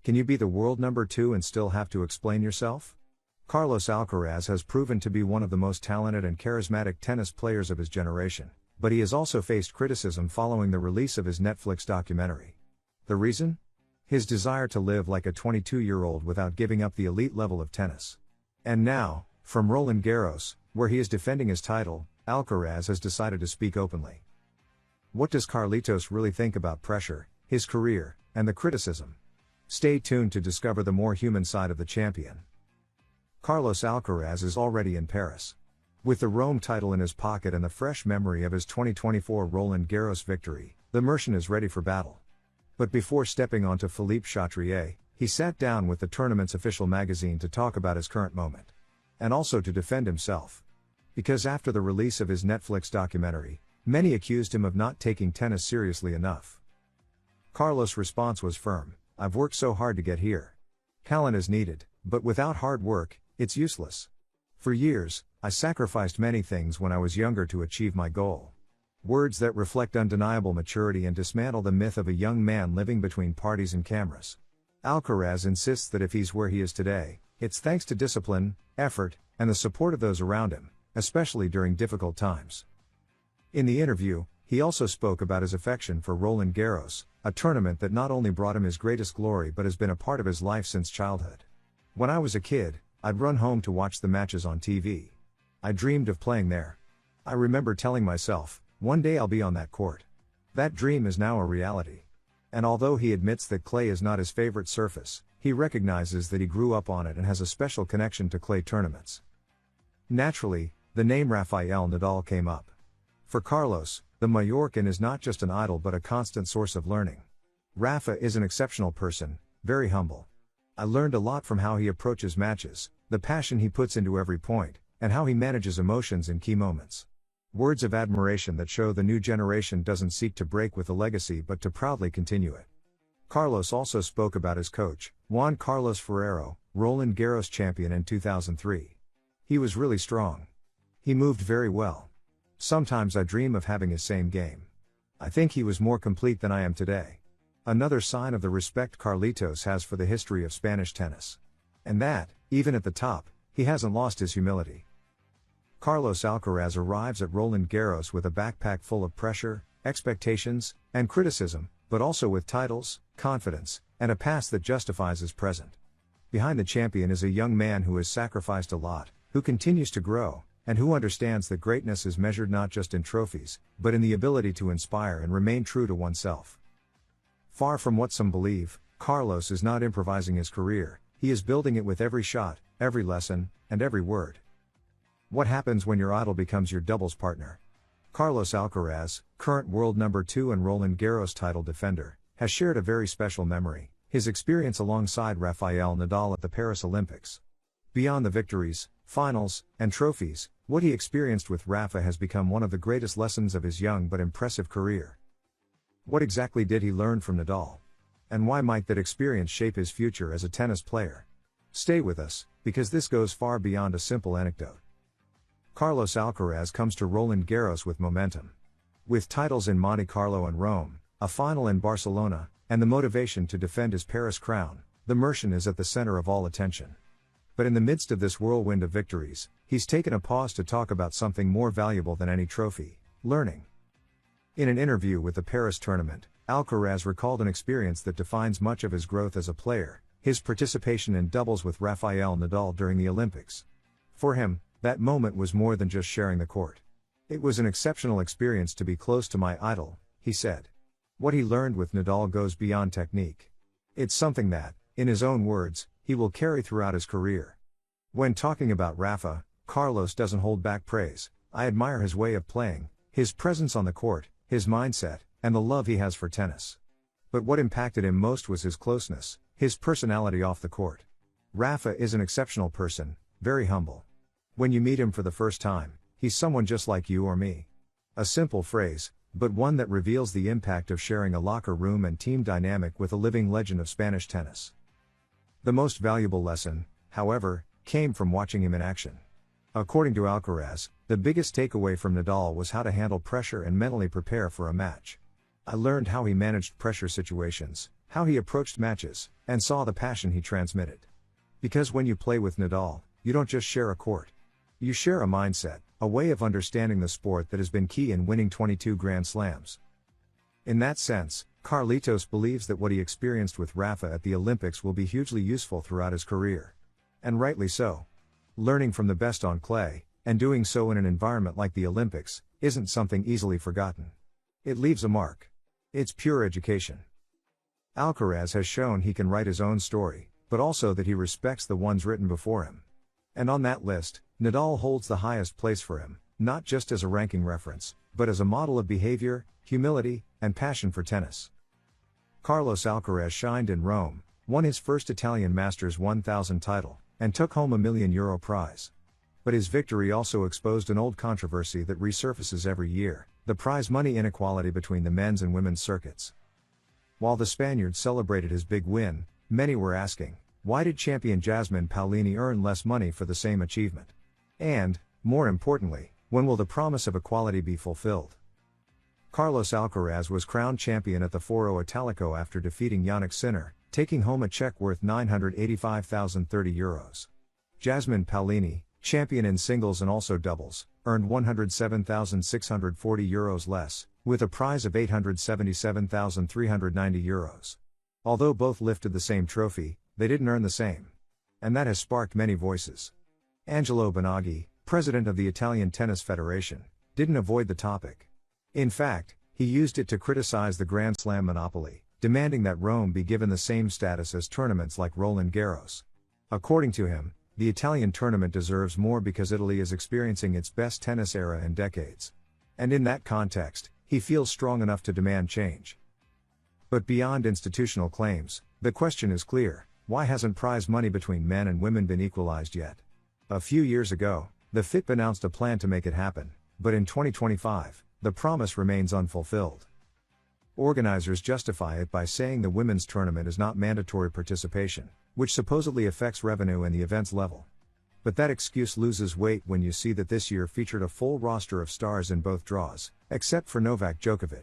Can you be the world number 2 and still have to explain yourself? Carlos Alcaraz has proven to be one of the most talented and charismatic tennis players of his generation, but he has also faced criticism following the release of his Netflix documentary. The reason? His desire to live like a 22-year-old without giving up the elite level of tennis. And now, from Roland Garros, where he is defending his title, Alcaraz has decided to speak openly. What does Carlitos really think about pressure, his career, and the criticism? Stay tuned to discover the more human side of the champion. Carlos Alcaraz is already in Paris. With the Rome title in his pocket and the fresh memory of his 2024 Roland Garros victory, the Mercian is ready for battle. But before stepping onto Philippe Chatrier, he sat down with the tournament's official magazine to talk about his current moment. And also to defend himself. Because after the release of his Netflix documentary, many accused him of not taking tennis seriously enough. Carlos' response was firm: "I've worked so hard to get here. Talent is needed, but without hard work, it's useless. For years, I sacrificed many things when I was younger to achieve my goal." Words that reflect undeniable maturity and dismantle the myth of a young man living between parties and cameras. Alcaraz insists that if he's where he is today, it's thanks to discipline, effort, and the support of those around him, especially during difficult times. In the interview, he also spoke about his affection for Roland Garros, a tournament that not only brought him his greatest glory but has been a part of his life since childhood. "When I was a kid, I'd run home to watch the matches on TV. I dreamed of playing there. I remember telling myself, one day I'll be on that court. That dream is now a reality." And although he admits that clay is not his favorite surface, he recognizes that he grew up on it and has a special connection to clay tournaments. Naturally, the name Rafael Nadal came up. For Carlos, the Mallorcan is not just an idol but a constant source of learning. Rafa is an exceptional person, very humble. "I learned a lot from how he approaches matches, the passion he puts into every point, and how he manages emotions in key moments." Words of admiration that show the new generation doesn't seek to break with the legacy but to proudly continue it. Carlos also spoke about his coach, Juan Carlos Ferrero, Roland Garros champion in 2003. "He was really strong. He moved very well. Sometimes I dream of having his same game. I think he was more complete than I am today." Another sign of the respect Carlitos has for the history of Spanish tennis. And that, even at the top, he hasn't lost his humility. Carlos Alcaraz arrives at Roland Garros with a backpack full of pressure, expectations, and criticism, but also with titles, confidence, and a past that justifies his present. Behind the champion is a young man who has sacrificed a lot, who continues to grow, and who understands that greatness is measured not just in trophies, but in the ability to inspire and remain true to oneself. Far from what some believe, Carlos is not improvising his career, he is building it with every shot, every lesson, and every word. What happens when your idol becomes your doubles partner? Carlos Alcaraz, current world number 2 and Roland Garros title defender, has shared a very special memory, his experience alongside Rafael Nadal at the Paris Olympics. Beyond the victories, finals, and trophies, what he experienced with Rafa has become one of the greatest lessons of his young but impressive career. What exactly did he learn from Nadal? And why might that experience shape his future as a tennis player? Stay with us, because this goes far beyond a simple anecdote. Carlos Alcaraz comes to Roland Garros with momentum. With titles in Monte Carlo and Rome, a final in Barcelona, and the motivation to defend his Paris crown, the Mercian is at the center of all attention. But in the midst of this whirlwind of victories, he's taken a pause to talk about something more valuable than any trophy: learning. In an interview with the Paris tournament, Alcaraz recalled an experience that defines much of his growth as a player: his participation in doubles with Rafael Nadal during the Olympics. For him, that moment was more than just sharing the court. "It was an exceptional experience to be close to my idol," he said. What he learned with Nadal goes beyond technique. It's something that, in his own words, he will carry throughout his career. When talking about Rafa, Carlos doesn't hold back praise. "I admire his way of playing, his presence on the court, his mindset, and the love he has for tennis. But what impacted him most was his closeness, his personality off the court. Rafa is an exceptional person, very humble. When you meet him for the first time, he's someone just like you or me." A simple phrase, but one that reveals the impact of sharing a locker room and team dynamic with a living legend of Spanish tennis. The most valuable lesson, however, came from watching him in action. According to Alcaraz, the biggest takeaway from Nadal was how to handle pressure and mentally prepare for a match. "I learned how he managed pressure situations, how he approached matches, and saw the passion he transmitted. Because when you play with Nadal, you don't just share a court. You share a mindset, a way of understanding the sport that has been key in winning 22 Grand Slams. In that sense, Carlitos believes that what he experienced with Rafa at the Olympics will be hugely useful throughout his career. And rightly so. Learning from the best on clay, and doing so in an environment like the Olympics, isn't something easily forgotten. It leaves a mark. It's pure education. Alcaraz has shown he can write his own story, but also that he respects the ones written before him. And on that list, Nadal holds the highest place for him, not just as a ranking reference, but as a model of behavior, humility, and passion for tennis. Carlos Alcaraz shined in Rome, won his first Italian Masters 1000 title, and took home a €1 million prize. But his victory also exposed an old controversy that resurfaces every year: the prize money inequality between the men's and women's circuits. While the Spaniard celebrated his big win, many were asking, why did champion Jasmine Paolini earn less money for the same achievement? And, more importantly, when will the promise of equality be fulfilled? Carlos Alcaraz was crowned champion at the Foro Italico after defeating Jannik Sinner, taking home a check worth €985,030. Jasmine Paolini, champion in singles and also doubles, earned €107,640 less, with a prize of €877,390. Although both lifted the same trophy, they didn't earn the same. And that has sparked many voices. Angelo Bonaghi, president of the Italian Tennis Federation, didn't avoid the topic. In fact, he used it to criticize the Grand Slam monopoly, demanding that Rome be given the same status as tournaments like Roland Garros. According to him, the Italian tournament deserves more because Italy is experiencing its best tennis era in decades. And in that context, he feels strong enough to demand change. But beyond institutional claims, the question is clear: why hasn't prize money between men and women been equalized yet? A few years ago, the FIP announced a plan to make it happen, but in 2025, the promise remains unfulfilled. Organizers justify it by saying the women's tournament is not mandatory participation, which supposedly affects revenue and the event's level. But that excuse loses weight when you see that this year featured a full roster of stars in both draws, except for Novak Djokovic.